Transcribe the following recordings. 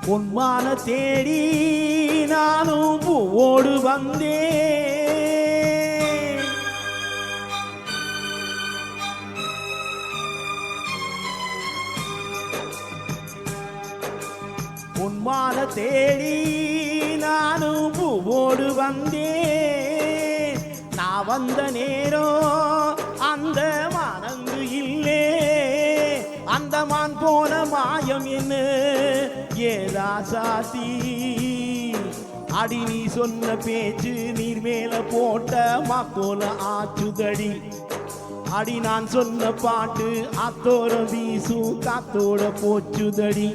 பொன்மான தேடி நானும் பூவோடு வந்தேன். பொன்மான தேடி நானும் பூவோடு வந்தேன். நான் வந்த நேரம் அந்த மானங்கு இல்லே, அந்த மான் போன மாயம் என்ன ஏதாசாத்தி. அடி நீ சொன்ன பேச்சு நீர் மேல போட்ட மாக்கோல ஆச்சுதடி. அடி நான் சொன்ன பாட்டு அத்தோட வீசு காத்தோட போச்சுதடி.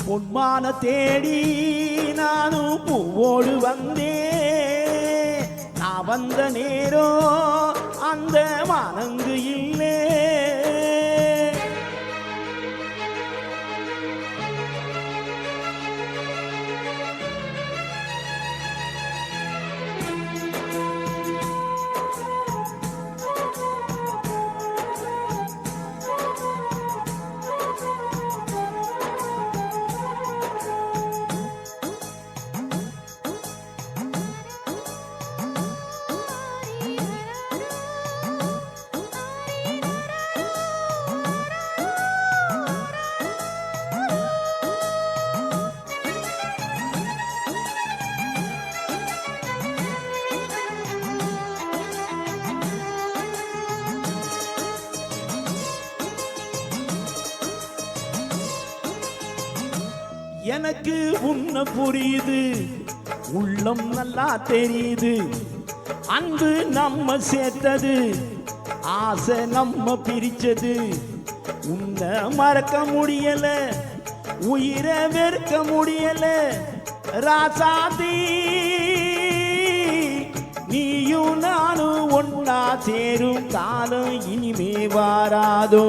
பொன்மான தேடி நானும் பூவோடு வந்தேன். நான் வந்த நேரம் அந்த மானங்கு இல்லே. எனக்கு உன்ன புரியுது, உள்ளம் நல்லா தெரியுது. அன்பு நம்ம சேர்த்தது, ஆசை நம்ம பிரிச்சது. உன்னை மறக்க முடியல, உயிரை வெறுக்க முடியல. ராசாதி நீயும் நானும் ஒன்னா சேரும் காலம் இனிமே வாராதோ.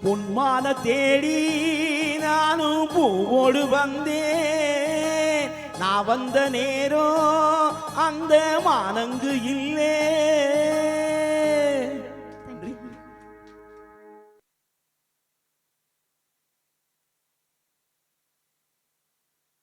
பொன்மான தேடி நானும் பூவோடு வந்தேன். நான் வந்த நேரம் அந்த மானங்கு இல்லே.